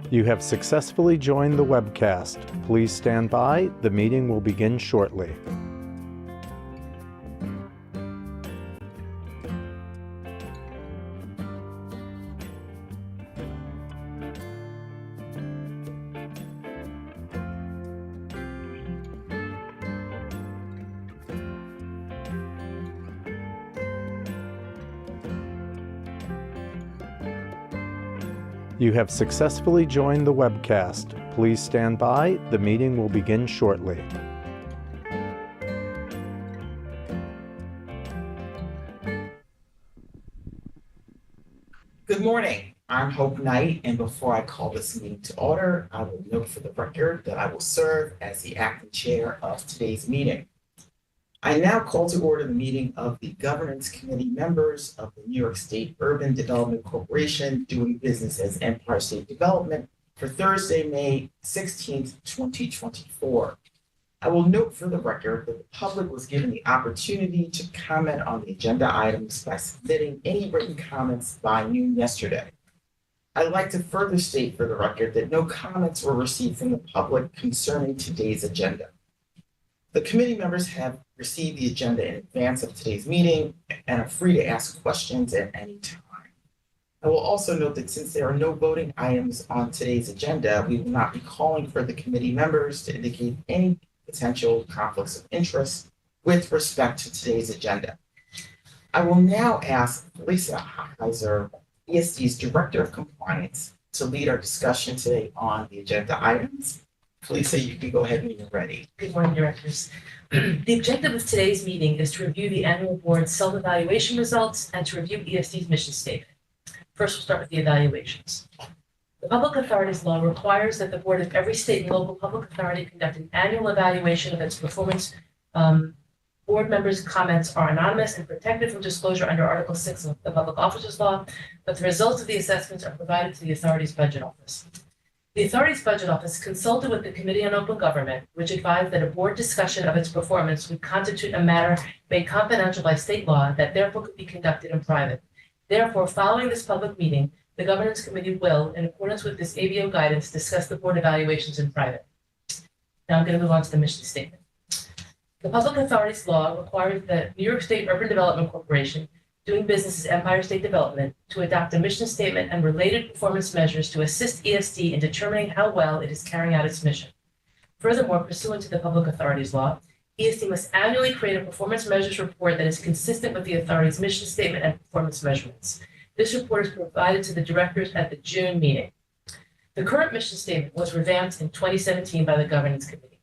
You have successfully joined the webcast. Please stand by. The meeting will begin shortly. You have successfully joined the webcast. Please stand by. The meeting will begin shortly. Good morning. I'm Hope Knight, and before I call this meeting to order, I will note for the record that I will serve as the acting chair of today's meeting. I now call to order the meeting of the Governance Committee members of the New York State Urban Development Corporation doing business as Empire State Development for Thursday, May 16th, 2024. I will note for the record that the public was given the opportunity to comment on the agenda items by submitting any written comments by noon yesterday. I'd like to further state for the record that no comments were received from the public concerning today's agenda. The committee members have received the agenda in advance of today's meeting and are free to ask questions at any time. I will also note that since there are no voting items on today's agenda, we will not be calling for the committee members to indicate any potential conflicts of interest with respect to today's agenda. I will now ask Lisa Hochheiser, ESD's Director of Compliance, to lead our discussion today on the agenda items. Lisa, you can go ahead when you're ready. Good morning, directors. The objective of today's meeting is to review the annual board self-evaluation results and to review ESD's mission statement. First, we'll start with the evaluations. The Public Authorities Law requires that the board of every state and local public authority conduct an annual evaluation of its performance. Board members' comments are anonymous and protected from disclosure under Article 6 of the Public Officers Law, but the results of the assessments are provided to the authority's budget office. The authority's budget office consulted with the Committee on Open Government, which advised that a board discussion of its performance would constitute a matter made confidential by state law that therefore could be conducted in private. Therefore, following this public meeting, the Governance Committee will, in accordance with this ABO guidance, discuss the board evaluations in private. Now I'm going to move on to the mission statement. The Public Authorities Law requires the New York State Urban Development Corporation, doing business as Empire State Development, to adopt a mission statement and related performance measures to assist ESD in determining how well it is carrying out its mission. Furthermore, pursuant to the Public Authorities Law, ESD must annually create a performance measures report that is consistent with the authority's mission statement and performance measurements. This report is provided to the directors at the June meeting. The current mission statement was revamped in 2017 by the Governance Committee.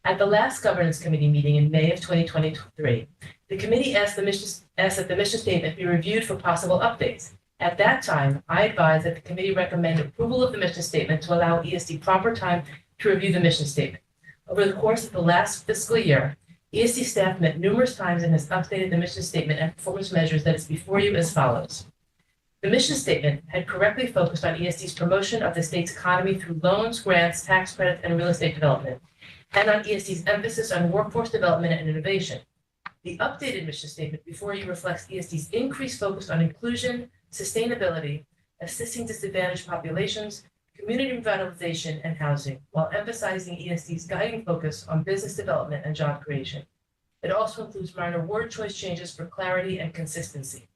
At the last Governance Committee meeting in May of 2023, the committee asked that the mission statement be reviewed for possible updates. At that time, I advised that the committee recommend approval of the mission statement to allow ESD proper time to review the mission statement. Over the course of the last fiscal year, ESD staff met numerous times and has updated the mission statement and performance measures that is before you as follows. The mission statement had correctly focused on ESD's promotion of the state's economy through loans, grants, tax credits, and real estate development, and on ESD's emphasis on workforce development and innovation. The updated mission statement before you reflects ESD's increased focus on inclusion, sustainability, assisting disadvantaged populations, community revitalization, and housing, while emphasizing ESD's guiding focus on business development and job creation. It also includes minor word choice changes for clarity and consistency.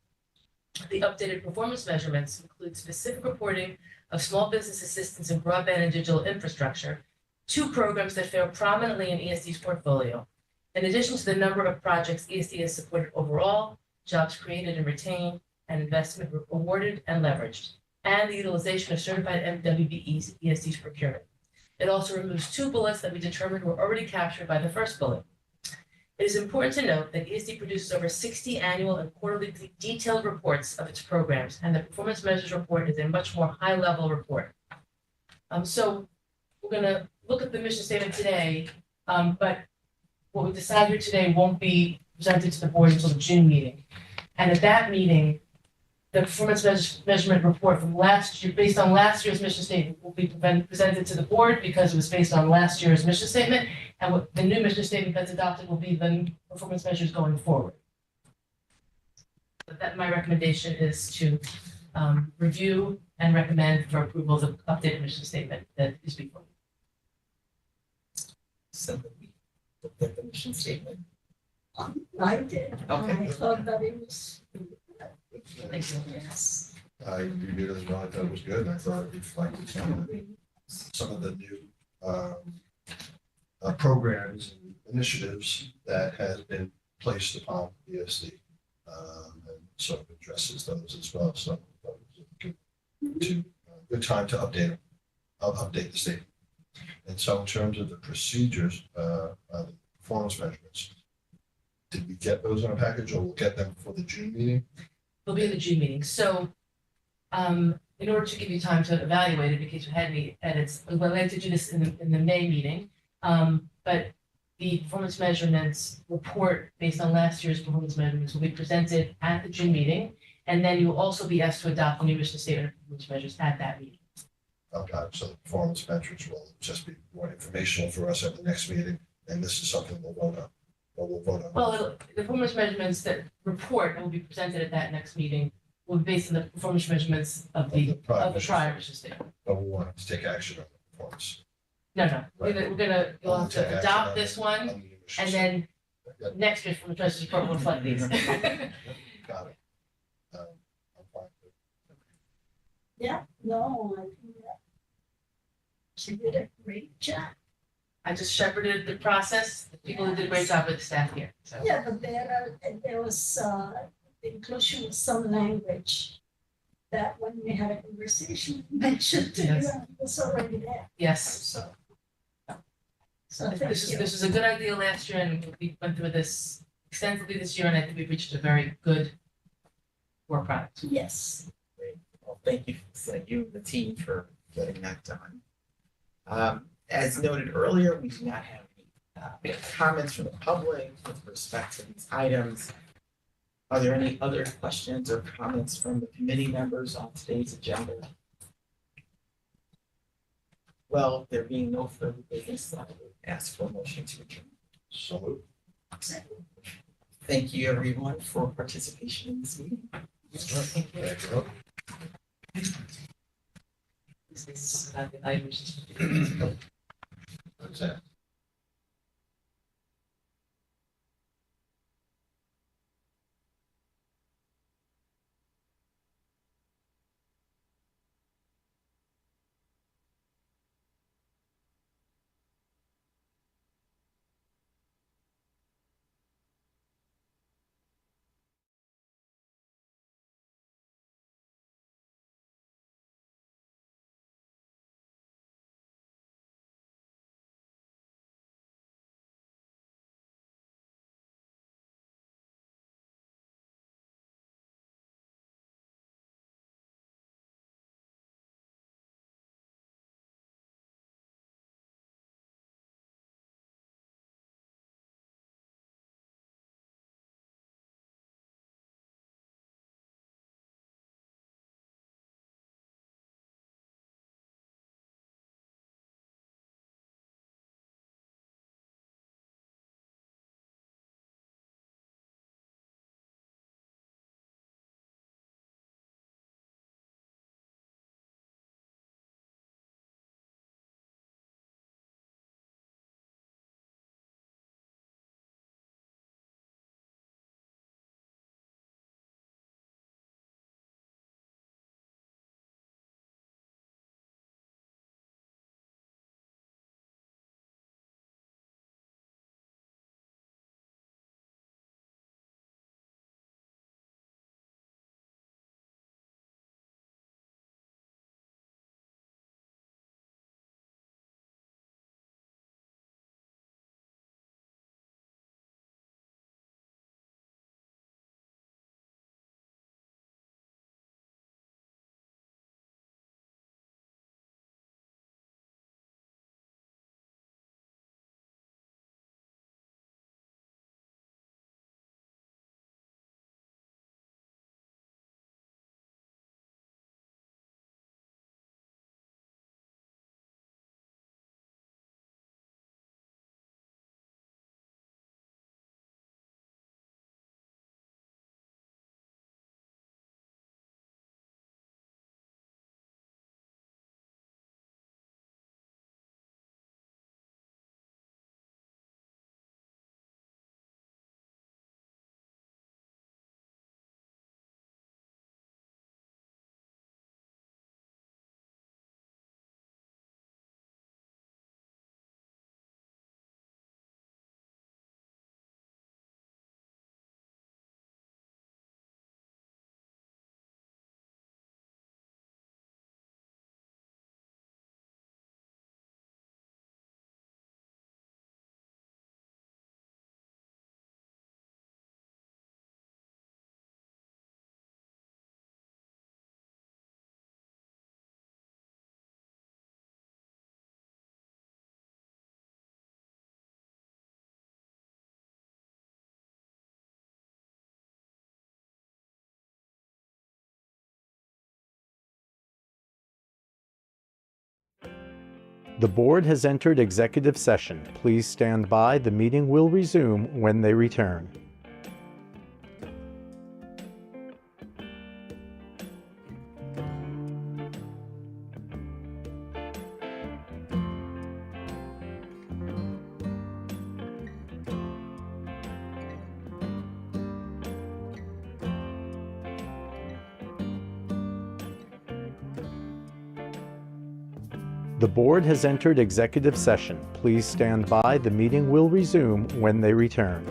The updated performance measurements include specific reporting of small business assistance in broadband and digital infrastructure, two programs that fare prominently in ESD's portfolio, in addition to the number of projects ESD has supported overall, jobs created and retained, and investment awarded and leveraged, and the utilization of certified MWBEs in ESD's procurement. It also removes two bullets that we determined were already captured by the first bullet. It is important to note that ESD produces over 60 annual and quarterly detailed reports of its programs, and the performance measures report is a much more high-level report. So we're going to look at the mission statement today, but what we decide here today won't be presented to the board until the June meeting. And at that meeting, the performance measurement report from last year, based on last year's mission statement, will be presented to the board because it was based on last year's mission statement. And what the new mission statement that's adopted will be the performance measures going forward. But that my recommendation is to review and recommend for approval the updated mission statement that is before you. So the mission statement. I did. Okay. I thought that it was. Thank you. Yes. I reviewed it as well. I thought it was good. I thought it reflected some of the new programs and initiatives that has been placed upon ESD. And so it addresses those as well. So that was good time to update them. I'll update the statement. And so in terms of the procedures, the performance measurements, did we get those in a package or we'll get them for the June meeting? They'll be in the June meeting. So, in order to give you time to evaluate it, in case you had any edits, I'd like to do this in the May meeting. But the performance measurements report based on last year's performance measurements will be presented at the June meeting. And then you will also be asked to adopt the new mission statement of performance measures at that meeting. Okay, so the performance metrics will just be more informational for us at the next meeting, and this is something we'll vote on. Or we'll vote on. Well, the performance measurements that report and will be presented at that next meeting will be based on the performance measurements of the prior mission statement. But we want to take action on the performance. No, you'll have Take to action adopt on this the- one, on the emissions. and then Yeah, next year from the Treasurer's Report will reflect these. got it. I'm fine with it. Yeah, no, I think that she did a great job. I just shepherded the process. The people who did a great job with the staff here, so. Yeah, but there was, the inclusion of some language that when we had a conversation, mentioned to you, Yes. and it was already there. Yes, So thank this you. was a good idea last year, and we went through this extensively this year, and I think we've reached a very good work product. Yes. Great. Well, thank you, and the team for getting that done. As noted earlier, we do not have any comments from the public with respect to these items. Are there any other questions or comments from the committee members on today's agenda? Well, there being no further business, I would ask for a motion to adjourn. So moved. Thank you, everyone, for participation in this meeting. Thank you. Thank you. This is about the evaluations. That's it. The board has entered executive session. Please stand by. The meeting will resume when they return. The board has entered executive session. Please stand by. The meeting will resume when they return.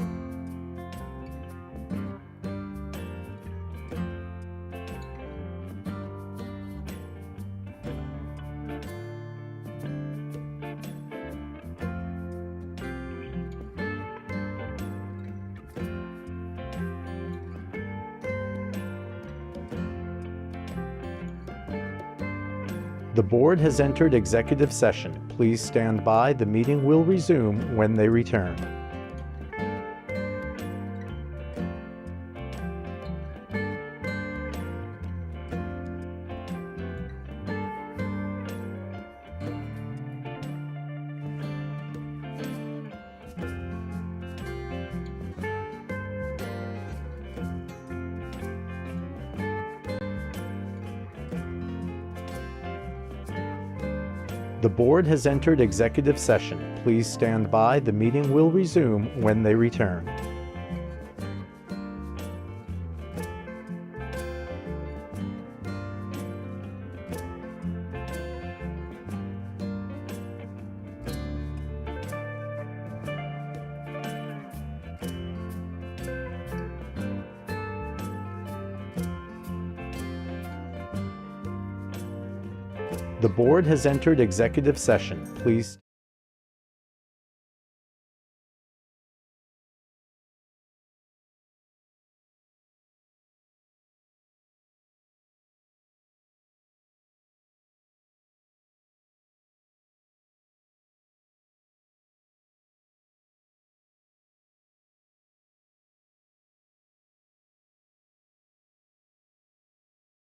The board has entered executive session. Please stand by. The meeting will resume when they return. The board has entered executive session. Please stand by. The meeting will resume when they return. The board has entered executive session. Please